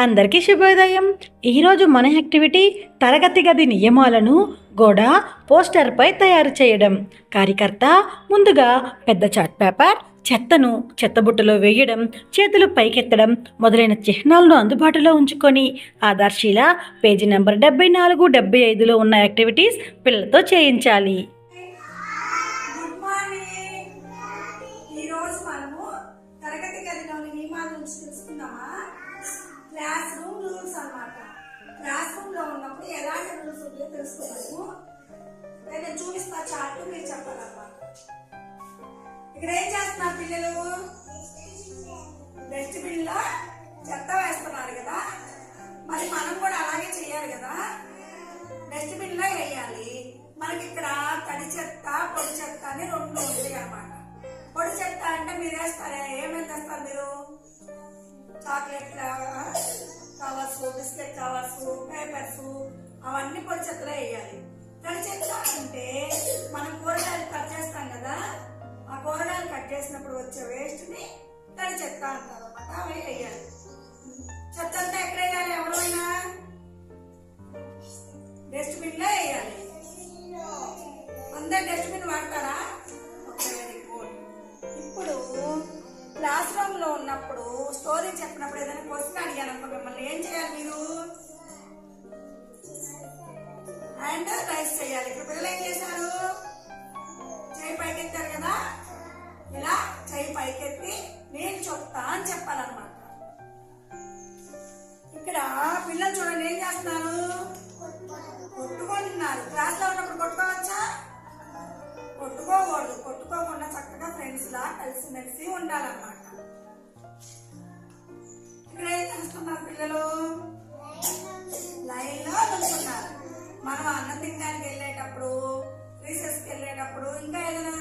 అందరికీ శుభోదయం. ఈరోజు మన యాక్టివిటీ తరగతి గది నియమాలను గోడ పోస్టర్పై తయారు చేయడం. కార్యకర్త ముందుగా పెద్ద చార్ట్ పేపర్, చెత్తను చెత్తబుట్టలో వేయడం, చేతులు పైకెత్తడం మొదలైన చిహ్నాలను అందుబాటులో ఉంచుకొని ఆధార్శీల పేజీ నెంబర్ 74, 75లో ఉన్న యాక్టివిటీస్ పిల్లలతో చేయించాలి. క్లాస్ రూమ్ రూల్స్ అన్నమాట. క్లాస్ రూమ్ లో ఉన్నప్పుడు ఎలాంటి రూల్స్ ఉంటాయో తెలుసుకోవడము. నేను చూపిస్తా చార్ట్, మీరు చెప్పాలన్నమాట. ఇక్కడ ఏం చేస్తున్నారు పిల్లలు? డస్ట్బిన్ లో చెత్త వేస్తున్నారు కదా, మరి మనం కూడా అలాగే చేయాలి కదా. డస్ట్బిన్ లో వేయాలి. మనకి ఇక్కడ తడి చెత్త, పొడి చెత్త అని రెండు ఉంటాయి అన్నమాట. పొడి చెత్త అంటే మీరు వేస్తారా? ఏమేమి తెస్తారు మీరు? Chocolate covers, biscuit covers, papers, అవన్నీ పొడి చెత్తలో వేయాలి. తడి చెత్త అంటే మనం కూరగాయలు కట్ చేస్తాం కదా, ఆ కూరగాయలు కట్ చేసినప్పుడు వచ్చే వేస్ట్ ని తడి చెత్త అంటారు అన్నమాట. అవి వేయాలి. చెత్త అంతా ఎక్కడ వేయాలి? ఎవరైనా డస్ట్బిన్ లో వేయాలి. అందరు డస్ట్బిన్ వాడతారా? Very good. ఇప్పుడు క్లాస్ రూమ్ లో ఉన్నప్పుడు స్టోరీ చెప్పినప్పుడు ఏదైనా క్వశ్చన్ అడిగాను అనుకో, మిమ్మల్ని ఏం చేయాలి? మీరు హ్యాండ్ రైస్ చేయాలి. ఇప్పుడు పిల్లలు ఏం చేశారు? చేయి పైకెత్తారు కదా, ఇలా చేయి పైకెత్తి నేను చెప్తా అని చెప్పాలన్నమాట. ఇక్కడ పిల్లలు చూడండి ఏం చేస్తున్నారు? కొట్టుకుంటున్నారు. క్లాస్ లో ఉన్నప్పుడు కొట్టుకోవచ్చా? కొట్టుకోకూడదు. కొట్టుకోకుండా చక్కగా ఫ్రెండ్స్ లా కలిసిమెలిసి ఉండాలన్నమాట. ఇక్కడ ఏం చేస్తున్నారు పిల్లలు? లైన్ లో నిల్చున్నారు. మనం అన్నం తినడానికి వెళ్ళేటప్పుడు, రీసెస్ కి వెళ్ళేటప్పుడు, ఇంకా ఏదైనా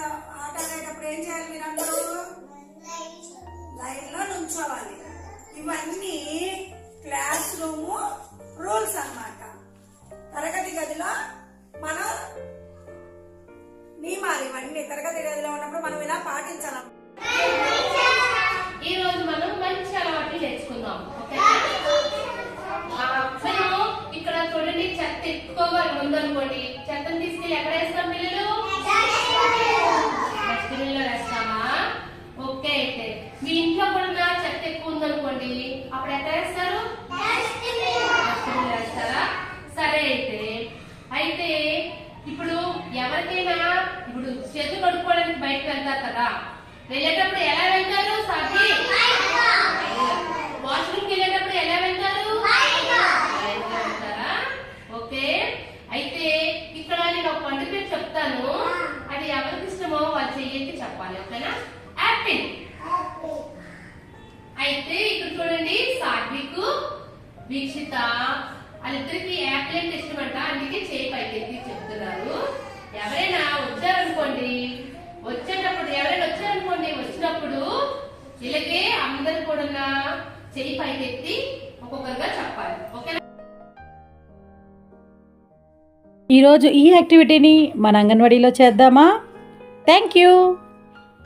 ఆట ఆడేటప్పుడు ఏం చేయాలి? మీరు అందరూ లైన్ లో నుంచోవాలి. ఇవన్నీ క్లాస్ రూమ్ రూల్స్ అన్నమాట. తరగతి గదిలో మనం నియమాలు ఇవన్నీ. తరగతి గదిలో ఉన్నప్పుడు మనం ఇలా పాటించాలి. ఈ రోజు మనం మంచి అలవాట్లు నేర్చుకుందాం. ఇక్కడ చూడండి, చెత్త ఎక్కువగా ఉందనుకోండి, చెత్తను తీసుకెళ్ళి ఎక్కడ వేస్తాం పిల్లలు? డస్ట్బిన్ లో వేస్తామా? ఓకే. అయితే మీ ఇంట్లో కూడా చెత్త ఎక్కువ ఉందనుకోండి, అప్పుడు ఎక్కడ వేస్తారు? డస్ట్బిన్ లో వేస్తారా? సరే. అయితే ఇప్పుడు ఎవరికైనా ఇప్పుడు చేతులు కడుక్కోవడానికి బయటకు వెళ్తారు కదా, వెళ్ళేటప్పుడు ఎలా వెళ్తారు? సాధ్వి వాష్రూమ్కి వెళ్ళేటప్పుడు ఎలా వెళ్తారు? వెళ్తారా? ఓకే. అయితే ఇక్కడ నేను ఒక పండు పేరు చెప్తాను, అది ఎవరికి ఇష్టమో వాళ్ళు చెయ్యకి చెప్పాలి. ఓకేనా? యాపిల్. అయితే ఇక్కడ చూడండి, సాత్విక్, వీక్షిత వాళ్ళిద్దరికి యాపిల్ అంటే ఇష్టమంట, అందుకే చేయి పైకెత్తి చెప్తున్నారు. ఎవరైనా వచ్చారనుకోండి, వచ్చినప్పుడు ఇలాగే అందరు కూడా చేయి పైకెత్తి ఒక్కొక్కరుగా చెప్పాలి. ఓకేనా? ఈరోజు ఈ యాక్టివిటీని మన అంగన్వాడీలో చేద్దామా? Thank you.